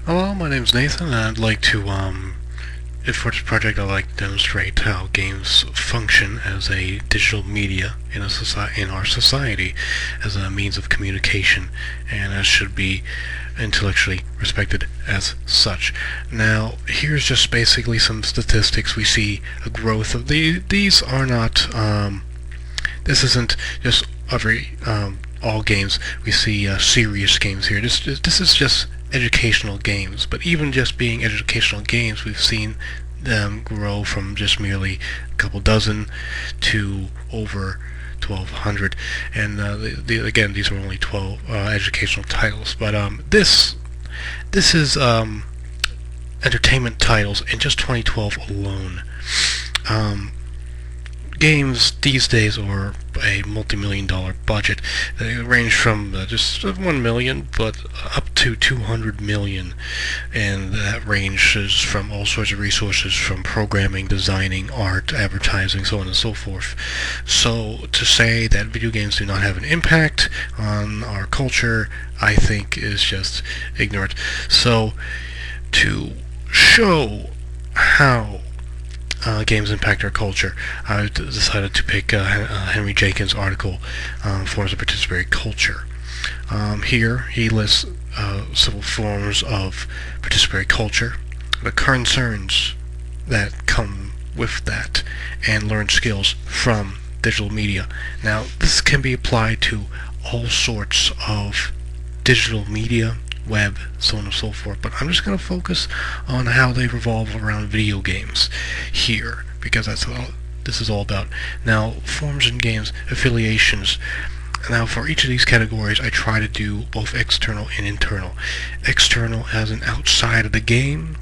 Hello, my name's Nathan, and I'd like to, for this project, I'd like to demonstrate how games function as a digital media in our society, as a means of communication, and as should be intellectually respected as such. Now, here's just basically some statistics. We see a growth of these are not, this isn't just all games. We see serious games here. This is just educational games, but even just being educational games, we've seen them grow from just merely a couple dozen to over 1,200. And again, these are only 12 educational titles, but this is entertainment titles in just 2012 alone. Games these days are a multi-million-dollar budget. They range from just 1 million, but up to 200 million, and that ranges from all sorts of resources, from programming, designing, art, advertising, so on and so forth. So to say that video games do not have an impact on our culture, I think is just ignorant. So to show how games impact our culture, I decided to pick Henry Jenkins' article, Forms of Participatory Culture. Here he lists several forms of participatory culture, the concerns that come with that, and learned skills from digital media. Now, this can be applied to all sorts of digital media, web, so on and so forth, but I'm just going to focus on how they revolve around video games here, because that's all this is all about. Now, forms in games, affiliations. Now, for each of these categories, I try to do both external and internal. External as in outside of the game,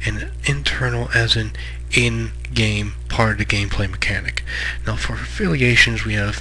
and internal as in-game part of the gameplay mechanic. Now, for affiliations, we have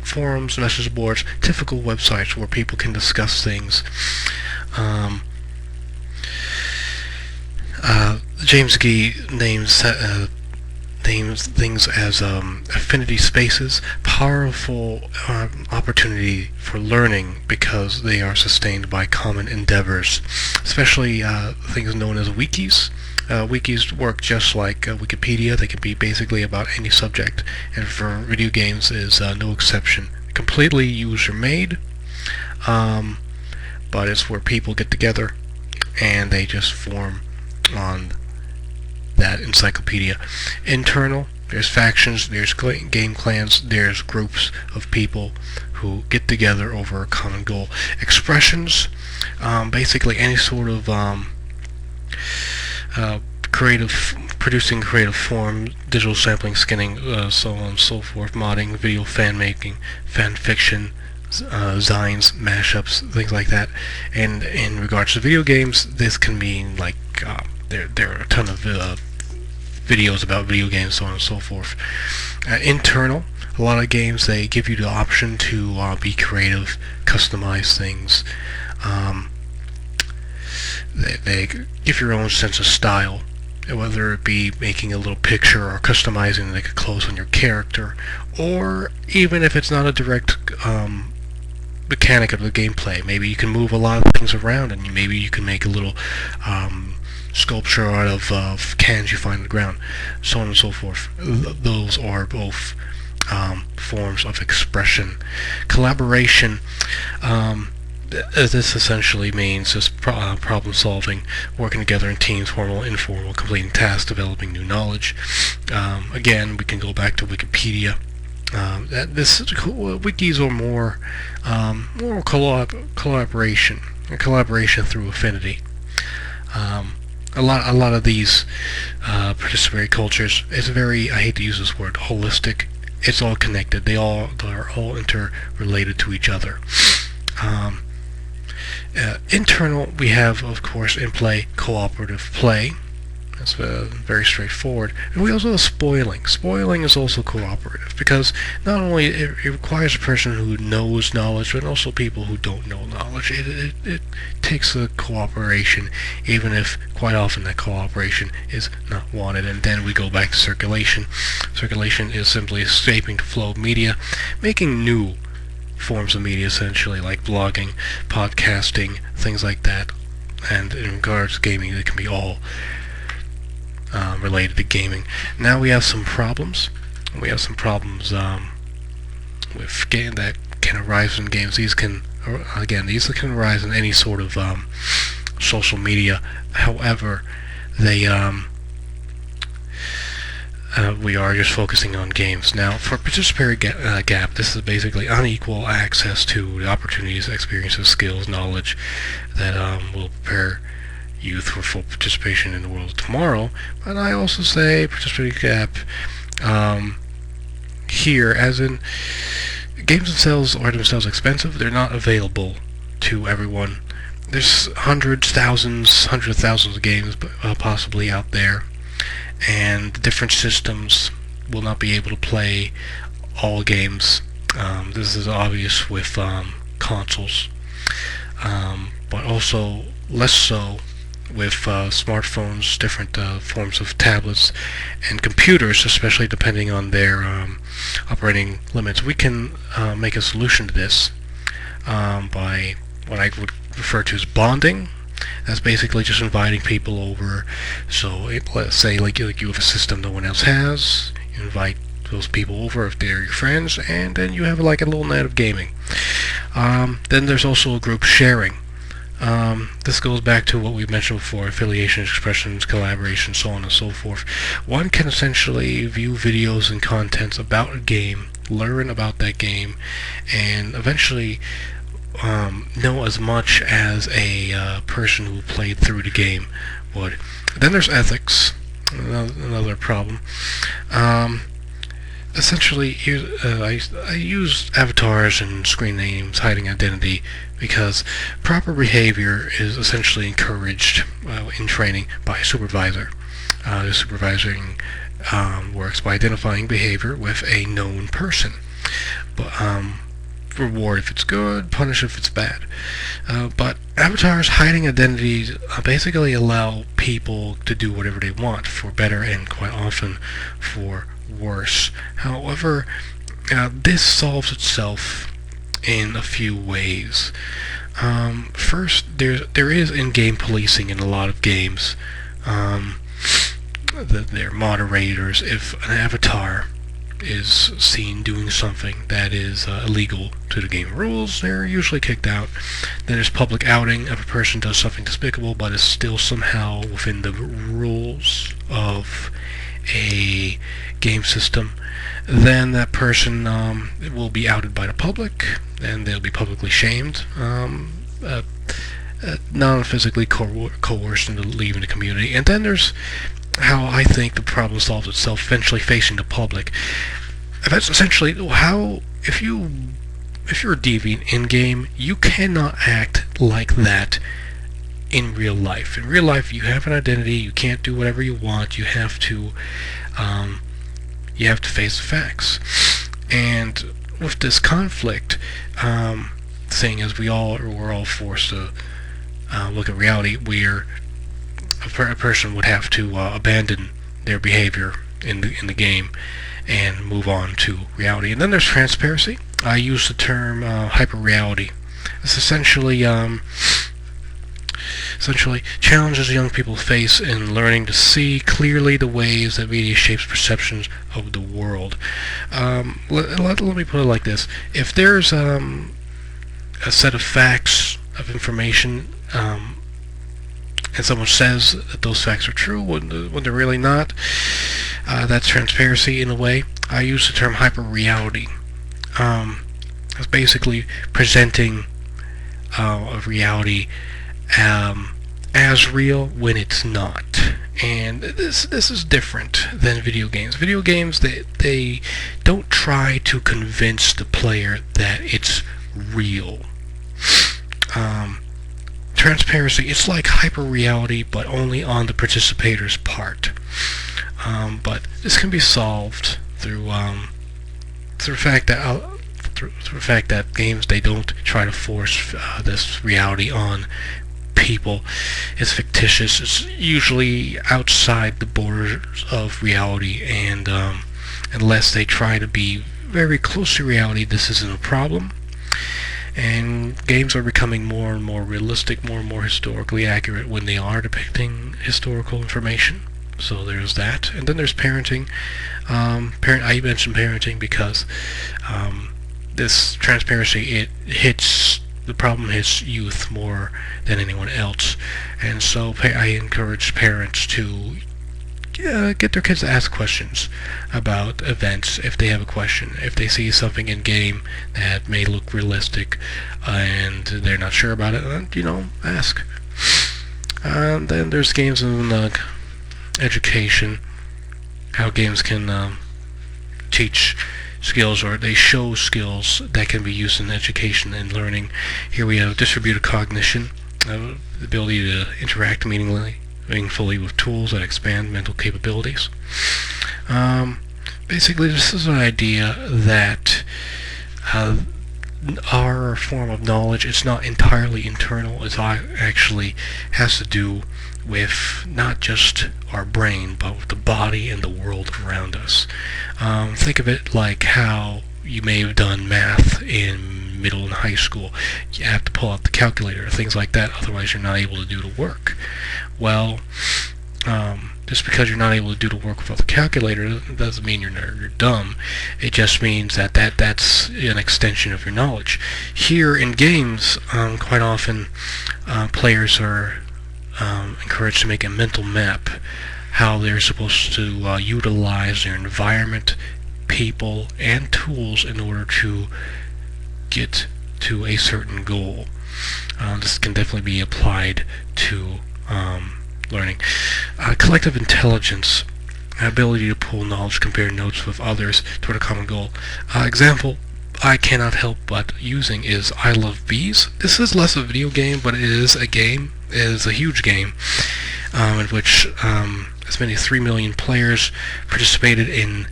forums, message boards, typical websites where people can discuss things. James Gee names things as affinity spaces, powerful opportunity for learning because they are sustained by common endeavors, especially things known as wikis. Wikis work just like Wikipedia. They can be basically about any subject, and for video games is no exception. Completely user-made, but it's where people get together and they just form on that encyclopedia. Internal, there's factions, there's game clans, there's groups of people who get together over a common goal. Expressions, basically any sort of producing creative form, digital sampling, skinning, so on and so forth, modding, video fan making, fan fiction, zines, mashups, things like that. And in regards to video games, this can mean like there are a ton of videos about video games, so on and so forth. Internal, a lot of games, they give you the option to be creative, customize things. They give your own sense of style, whether it be making a little picture or customizing like a clothes on your character, or even if it's not a direct mechanic of the gameplay. Maybe you can move a lot of things around, and maybe you can make a little sculpture out of cans you find on the ground, so on and so forth. Those are both forms of expression. Collaboration, this essentially means just problem solving, working together in teams, formal, informal, completing tasks, developing new knowledge. Again, we can go back to Wikipedia. Wikis are more collaboration, and collaboration through affinity. A lot of these participatory cultures, it's very, I hate to use this word, holistic. It's all connected. They're all interrelated to each other. Internal, we have, of course, in play, cooperative play. That's very straightforward. And we also have spoiling. Spoiling is also cooperative, because not only it requires a person who knows knowledge, but also people who don't know knowledge. It takes a cooperation, even if quite often that cooperation is not wanted. And then we go back to circulation. Circulation is simply escaping the flow of media, making new forms of media, essentially, like blogging, podcasting, things like that, and in regards to gaming, it can be all related to gaming. Now we have some problems. With game that can arise in games. These can arise in any sort of social media. However, they we are just focusing on games. Now, for participatory gap, this is basically unequal access to the opportunities, experiences, skills, knowledge that will prepare youth for full participation in the world of tomorrow. But I also say participatory gap here, as in games themselves are themselves expensive. They're not available to everyone. There's hundreds of thousands of games possibly out there, and different systems will not be able to play all games. This is obvious with consoles, but also less so with smartphones, different forms of tablets, and computers, especially depending on their operating limits. We can make a solution to this by what I would refer to as bonding. That's basically just inviting people over. So let's say like you have a system no one else has. You invite those people over if they're your friends, and then you have like a little night of gaming. Then there's also a group sharing. This goes back to what we mentioned before: affiliation, expressions, collaboration, so on and so forth. One can essentially view videos and contents about a game, learn about that game, and eventually know as much as a person who played through the game would. Then there's ethics, another problem. Essentially, I use avatars and screen names, hiding identity, because proper behavior is essentially encouraged in training by a supervisor. The supervising works by identifying behavior with a known person. But reward if it's good, punish if it's bad. But avatars hiding identities basically allow people to do whatever they want, for better and quite often for worse. However, this solves itself in a few ways. First, there is in-game policing in a lot of games. They're moderators. If an avatar is seen doing something that is illegal to the game rules, they're usually kicked out. Then there's public outing. If a person does something despicable but is still somehow within the rules of a game system, then that person will be outed by the public, and they'll be publicly shamed, non-physically coerced into leaving the community. And then there's how I think the problem solves itself, eventually facing the public. That's essentially how, if you're a deviant in-game, you cannot act like that in real life. In real life, you have an identity. You can't do whatever you want. You have to face the facts. And with this conflict thing, as we're all forced to look at reality, where a person would have to abandon their behavior in the game and move on to reality. And then there's transparency. I use the term hyper-reality. It's essentially challenges young people face in learning to see clearly the ways that media shapes perceptions of the world. Let me put it like this. If there's a set of facts, of information, and someone says that those facts are true when they're really not, that's transparency in a way. I use the term hyper-reality. It's basically presenting a reality as real when it's not. And this is different than video games. Video games, they don't try to convince the player that it's real. Transparency, it's like hyper-reality, but only on the participator's part. But this can be solved through the fact that games, they don't try to force this reality on people. It's fictitious. It's usually outside the borders of reality, and unless they try to be very close to reality, this isn't a problem. And games are becoming more and more realistic, more and more historically accurate when they are depicting historical information. So there's that. And then there's parenting. I mentioned parenting because this transparency, the problem hits youth more than anyone else. And so I encourage parents to get their kids to ask questions about events if they have a question. If they see something in game that may look realistic and they're not sure about it, ask. Then there's games in education, how games can teach skills, or they show skills that can be used in education and learning. Here we have distributed cognition, the ability to interact meaningfully with tools that expand mental capabilities. Basically, this is an idea that our form of knowledge is not entirely internal. It actually has to do with not just our brain, but with the body and the world around us. Think of it like how you may have done math in middle and high school. You have to pull out the calculator, things like that, otherwise you're not able to do the work. Well, just because you're not able to do the work without the calculator doesn't mean you're dumb. It just means that's an extension of your knowledge. Here in games, quite often players are encouraged to make a mental map how they're supposed to utilize their environment, people, and tools in order to get to a certain goal. This can definitely be applied to learning. Collective intelligence, ability to pool knowledge, compare notes with others toward a common goal. Example I cannot help but using is I Love Bees. This is less a video game, but it is a game. It is a huge game in which as many as 3 million players participated in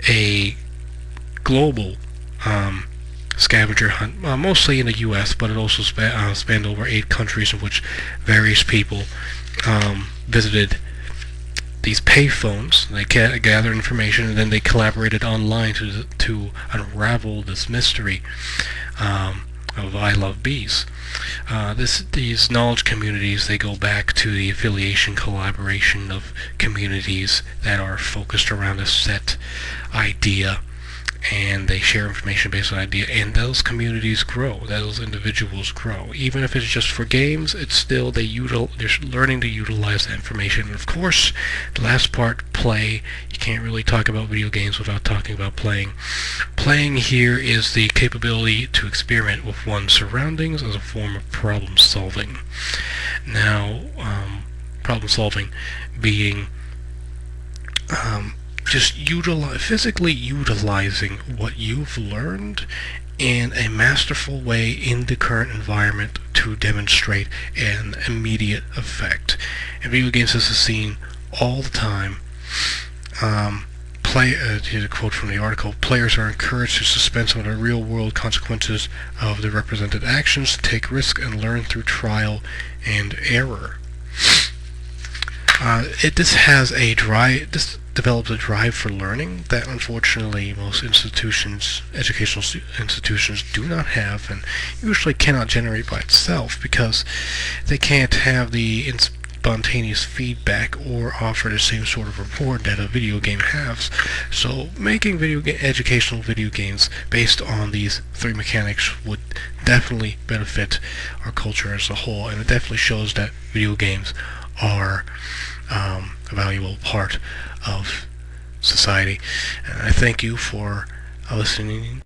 a global scavenger hunt, mostly in the U.S., but it also spanned over 8 countries in which various people visited these payphones. They gathered information, and then they collaborated online to unravel this mystery of I Love Bees. These knowledge communities, they go back to the affiliation collaboration of communities that are focused around a set idea, and they share information based on idea, and those communities grow, those individuals grow. Even if it's just for games, it's still they're learning to utilize that information. And of course, the last part, play. You can't really talk about video games without talking about playing. Playing here is the capability to experiment with one's surroundings as a form of problem solving. Now, problem solving being just physically utilizing what you've learned in a masterful way in the current environment to demonstrate an immediate effect. In video games, this is seen all the time. Here's a quote from the article: players are encouraged to suspend some of the real-world consequences of their represented actions, take risk, and learn through trial and error. This develops a drive for learning that unfortunately most educational institutions do not have, and usually cannot generate by itself because they can't have the spontaneous feedback or offer the same sort of reward that a video game has. So making educational video games based on these 3 mechanics would definitely benefit our culture as a whole, and it definitely shows that video games are a valuable part of society. And I thank you for listening